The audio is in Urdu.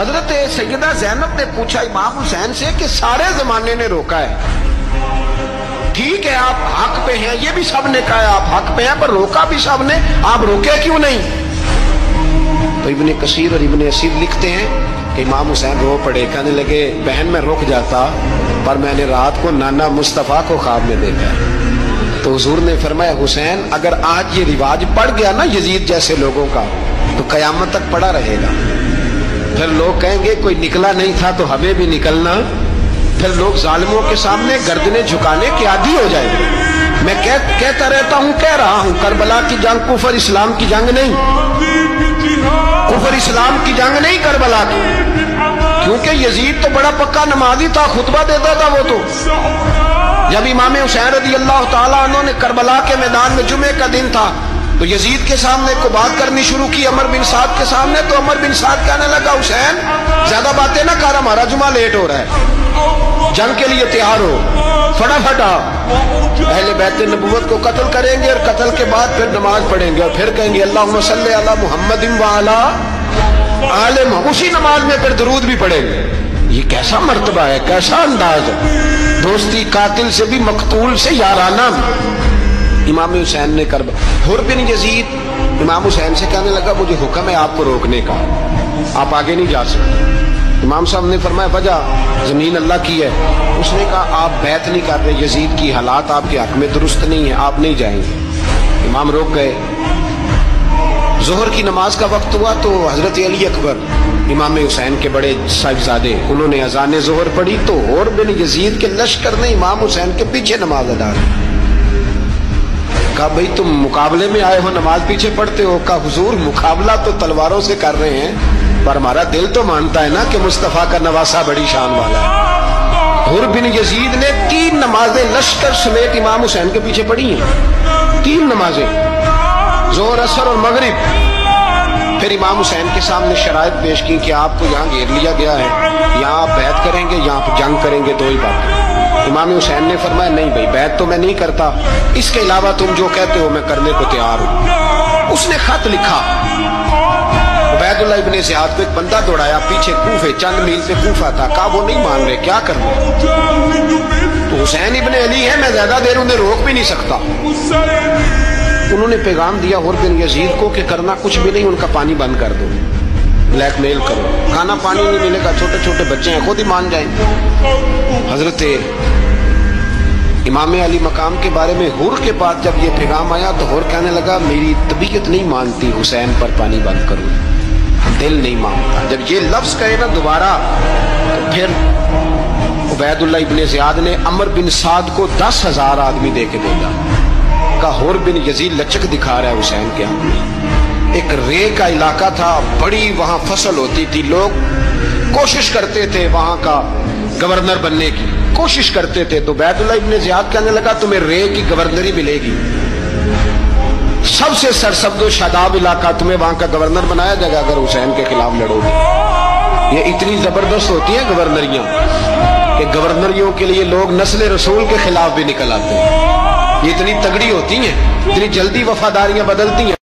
حضرت سیدہ زینب نے پوچھا امام حسین سے کہ سارے زمانے نے روکا ہے، ٹھیک ہے آپ حق پہ ہیں، یہ بھی سب نے کہا ہے آپ حق پہ ہیں، پر روکا بھی سب نے، آپ روکے کیوں نہیں؟ تو ابن کثیر اور ابن اسیر لکھتے ہیں کہ امام حسین رو پڑے، کہنے لگے بہن میں رک جاتا، پر میں نے رات کو نانا مصطفیٰ کو خواب میں دیکھا ہے۔ تو حضور نے فرمایا حسین اگر آج یہ رواج پڑ گیا نا یزید جیسے لوگوں کا تو قیامت تک پڑا رہے گا، پھر لوگ کہیں گے کوئی نکلا نہیں تھا تو ہمیں بھی نکلنا، پھر لوگ ظالموں کے سامنے گردنیں جھکانے کے عادی ہو جائیں گے۔ میں کہتا رہتا ہوں، کہہ رہا ہوں، کربلا کی جنگ کفر اسلام کی جنگ نہیں، کفر اسلام کی جنگ نہیں کربلا کی، کیونکہ یزید تو بڑا پکا نمازی تھا، خطبہ دیتا تھا وہ تو۔ جب امام حسین رضی اللہ تعالیٰ عنہ نے کربلا کے میدان میں جمعے کا دن تھا تو یزید کے سامنے کو بات کرنی شروع کی عمر بن سعد کے سامنے، تو عمر بن سعد کہنے لگا حسین زیادہ باتیں نہ کر، ہمارا جمعہ لیٹ ہو رہا ہے، جنگ کے لیے تیار ہو، فٹافٹ آ، اہل بیت نبوت کو قتل کریں گے اور قتل کے بعد پھر نماز پڑھیں گے اور پھر کہیں گے اللہم صلی علی محمد وعلی آل محمد، اسی نماز میں پھر درود بھی پڑھیں گے۔ یہ کیسا مرتبہ ہے، کیسا انداز ہے، دوستی قاتل سے بھی مقتول سے یارانہ بھی۔ امام حسین نے حر بن یزید امام حسین سے کہنے لگا مجھے حکم ہے آپ کو روکنے کا، آپ آگے نہیں جا سکتے۔ امام صاحب نے فرمایا وجہ زمین اللہ کی ہے، اس نے کہا آپ بیعت نہیں کر رہے، یزید کی حالات آپ کے حق میں درست نہیں ہے، آپ نہیں جائیں گے۔ امام روک گئے۔ ظہر کی نماز کا وقت ہوا تو حضرت علی اکبر امام حسین کے بڑے صاحبزادے انہوں نے اذان ظہر پڑھی تو حر بن یزید کے لشکر نے امام حسین کے پیچھے نماز ادا کی۔ کہا بھئی تم مقابلے میں آئے ہو نماز پیچھے پڑھتے ہو؟ کہا حضور مقابلہ تو تلواروں سے کر رہے ہیں پر ہمارا دل تو مانتا ہے نا کہ مصطفیٰ کا نواسہ بڑی شان والا ہے۔ حر بن یزید نے 3 نمازیں لشکر سمیت امام حسین کے پیچھے پڑھی ہیں، 3 نمازیں، ظہر اثر اور مغرب۔ پھر امام حسین کے سامنے شرائط پیش کی کہ آپ کو یہاں گھیر لیا گیا ہے، یہاں آپ بیعت کریں گے، یہاں جنگ کریں گے، 2 ہی بات۔ امام حسین نے فرمایا نہیں بھائی بیعت تو میں نہیں کرتا، اس کے علاوہ تم جو کہتے ہو میں کرنے کو تیار ہوں۔ اس نے خط لکھا، عبید اللہ ابن زیاد کو ایک بندہ دوڑایا پیچھے کوفے، چند میل پہ کوفہ تھا، کہا وہ نہیں مان رہے، کیا کرنا؟ تو حسین ابن علی ہے، میں زیادہ دیر انہیں روک بھی نہیں سکتا۔ انہوں نے پیغام دیا حر بن یزید کو کہ کرنا کچھ بھی نہیں، ان کا پانی بند کر دو، بلیک میل کرو، کھانا پانی نہیں ملے گا، چھوٹے چھوٹے بچے ہیں خود ہی مان جائیں۔ حضرت امام علی مقام کے بارے میں حر کے پاس جب یہ پیغام آیا تو حر کہنے لگا میری طبیعت نہیں مانتی حسین پر پانی بند کروں، دل نہیں مانتا۔ جب یہ لفظ کہے نا دوبارہ تو پھر عبید اللہ ابن زیاد نے عمر بن سعد کو 10,000 آدمی دے کے بھیجا، کہا حر بن یزید لچک دکھا رہا ہے حسین کے ہاتھ میں۔ ایک رے کا علاقہ تھا، بڑی وہاں فصل ہوتی تھی، لوگ کوشش کرتے تھے وہاں کا گورنر بننے کی، کوشش کرتے تھے۔ تو عبید اللہ ابن زیاد کہنے لگا تمہیں رے کی گورنری ملے گی، سب سے سرسبز و شاداب علاقہ، تمہیں وہاں کا گورنر بنایا جائے گا اگر حسین کے خلاف لڑو گے۔ یہ اتنی زبردست ہوتی ہیں گورنریاں کہ گورنریوں کے لیے لوگ نسل رسول کے خلاف بھی نکل آتے ہیں، یہ اتنی تگڑی ہوتی ہیں، اتنی جلدی وفاداریاں بدلتی ہیں۔